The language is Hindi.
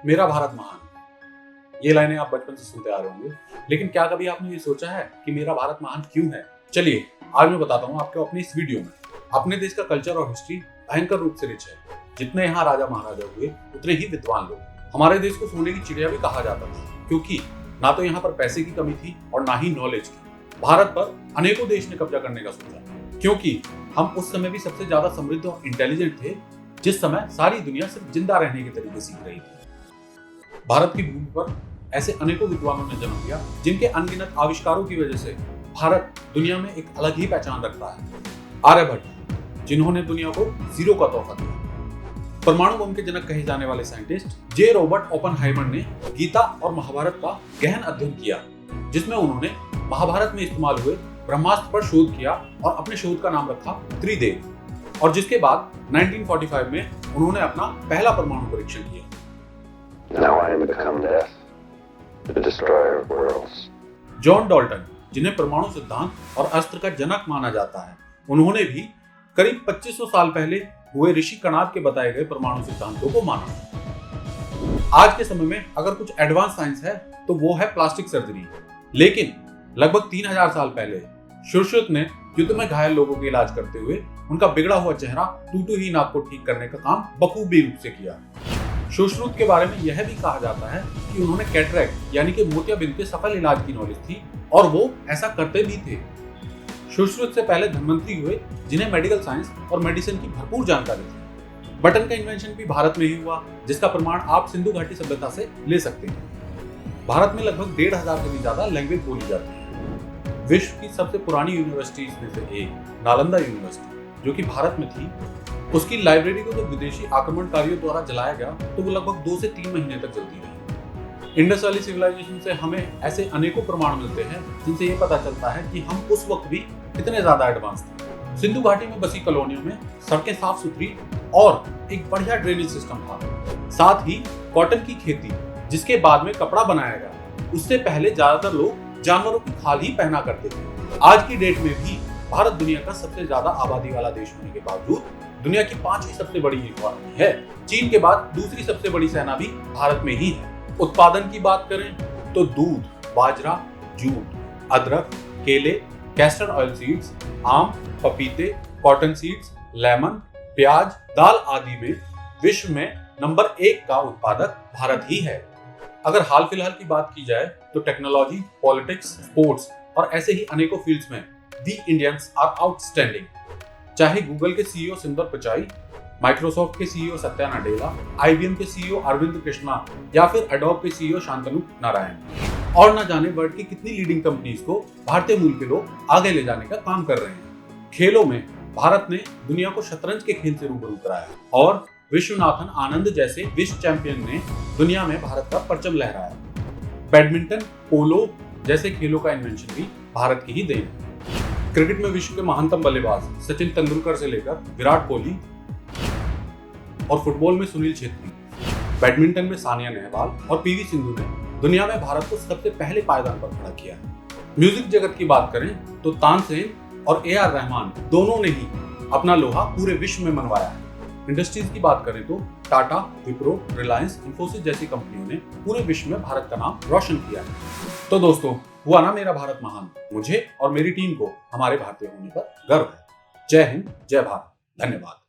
मेरा भारत महान, ये लाइनें आप बचपन से सुनते आ रहे होंगे, लेकिन क्या कभी आपने ये सोचा है कि मेरा भारत महान क्यों है? चलिए आज मैं बताता हूँ आपको अपने इस वीडियो में। अपने देश का कल्चर और हिस्ट्री भयंकर रूप से रिच है। जितने यहाँ राजा महाराजा हुए उतने ही विद्वान लोग। हमारे देश को सोने की चिड़िया भी कहा जाता था, क्योंकि ना तो यहाँ पर पैसे की कमी थी और ना ही नॉलेज की। भारत पर अनेकों देश ने कब्जा करने का सोचा, क्योंकि हम उस समय भी सबसे ज्यादा समृद्ध और इंटेलिजेंट थे, जिस समय सारी दुनिया सिर्फ जिंदा रहने के तरीके सीख रही थी। भारत की भूमि पर ऐसे अनेकों विद्वानों ने जन्म लिया, जिनके अनगिनत आविष्कारों की वजह से भारत दुनिया में एक अलग ही पहचान रखता है। आर्यभट्ट, जिन्होंने दुनिया को जीरो का तोहफा दिया। परमाणु बम के जनक कहे जाने वाले साइंटिस्ट जे रॉबर्ट ओपेनहाइमर ने गीता और महाभारत का गहन अध्ययन किया, जिसमें उन्होंने महाभारत में इस्तेमाल हुए ब्रह्मास्त्र पर शोध किया और अपने शोध का नाम रखा त्रिदेव, और जिसके बाद 1945 में उन्होंने अपना पहला परमाणु परीक्षण किया। Now I am become death, the destroyer of worlds. John Dalton, जिन्हें परमाणु सिद्धांत और अस्त्र का जनक माना जाता है, उन्होंने भी करीब 2500 साल पहले हुए ऋषि कणाद के बताए गए परमाणु सिद्धांतों को माना। आज के समय में अगर कुछ एडवांस साइंस है तो वो है प्लास्टिक सर्जरी, लेकिन लगभग 3000 साल पहले सुश्रुत ने युद्ध में घायल लोगों के इलाज करते हुए उनका बिगड़ा हुआ चेहरा, टूटी हुई नाक को ठीक करने का काम बखूबी रूप से किया। सुश्रुत के बारे में यह भी कहा जाता है कि उन्होंने कैटरैक्ट यानी कि मोतियाबिंद के सफल इलाज की नॉलेज थी, और वो ऐसा करते भी थे। सुश्रुत से पहले धनवंतरी हुए, जिन्हें मेडिकल साइंस और मेडिसिन की भरपूर जानकारी थी। बटन का इन्वेंशन भी भारत में ही हुआ, जिसका प्रमाण आप सिंधु घाटी सभ्यता से ले सकते हैं। भारत में लगभग 1500 से भी ज्यादा लैंग्वेज बोली जाती है। विश्व की सबसे पुरानी यूनिवर्सिटीज में से एक नालंदा यूनिवर्सिटी, जो कि भारत में थी, उसकी लाइब्रेरी को जब विदेशी आक्रमणकारियों द्वारा जलाया गया तो वो लगभग 2 से 3 महीने तक जलती रही। इंडस वैली सिविलाइजेशन से हमें ऐसे अनेकों प्रमाण मिलते हैं, जिनसे ये पता चलता है कि हम उस वक्त भी कितने ज्यादा एडवांस थे। सिंधु घाटी में बसी कॉलोनियों में सड़कें साफ सुथरी और एक बढ़िया ड्रेनेज सिस्टम था। साथ ही कॉटन की खेती, जिसके बाद में कपड़ा बनाया गया, उससे पहले ज्यादातर लोग जानवरों की खाल ही पहना करते थे। आज की डेट में भी भारत दुनिया का सबसे ज्यादा आबादी वाला देश होने के बावजूद दुनिया की 5वीं सबसे बड़ी इकोनॉमी है। चीन के बाद दूसरी सबसे बड़ी सेना भी भारत में ही है। उत्पादन की बात करें तो दूध, बाजरा, जूट, अदरक, केले, कैस्टर ऑयल सीड्स, आम, पपीते, कॉटन सीड्स, लेमन, प्याज, दाल आदि में विश्व में नंबर 1 का उत्पादक भारत ही है। अगर हाल फिलहाल की बात की जाए तो टेक्नोलॉजी, पॉलिटिक्स, स्पोर्ट्स और ऐसे ही अनेकों फील्ड्स में वी इंडियंस आर आउटस्टैंडिंग। चाहे गूगल के सीईओ सुंदर पिचाई, माइक्रोसॉफ्ट के सीईओ सत्या नाडेला, आईबीएम के सीईओ अरविंद कृष्णा या फिर एडोब के सीईओ शांतनु नारायण, और न जाने वर्ल्ड की कितनी लीडिंग कंपनीज को भारतीय मूल के लोग आगे ले जाने का काम कर रहे हैं। खेलों में भारत ने दुनिया को शतरंज के खेल से रूबरू कराया, और विश्वनाथन आनंद जैसे विश्व चैंपियन ने दुनिया में भारत का परचम लहराया। बैडमिंटन, पोलो जैसे खेलों का इन्वेंशन भी भारत की ही देन है। क्रिकेट में विश्व के महानतम बल्लेबाज सचिन तेंदुलकर से लेकर विराट कोहली, और फुटबॉल में सुनील छेत्री, बैडमिंटन में सानिया नेहवाल और पीवी सिंधु ने दुनिया में भारत को सबसे पहले पायदान पर खड़ा किया। म्यूजिक जगत की बात करें तो तानसेन और AR रहमान दोनों ने ही अपना लोहा पूरे विश्व में मनवाया है। इंडस्ट्रीज की बात करें तो टाटा, विप्रो, रिलायंस, इंफोसिस जैसी कंपनियों ने पूरे विश्व में भारत का नाम रोशन किया है। तो दोस्तों, हुआ ना मेरा भारत महान। मुझे और मेरी टीम को हमारे भारतीय होने पर गर्व है। जय हिंद, जय भारत, धन्यवाद।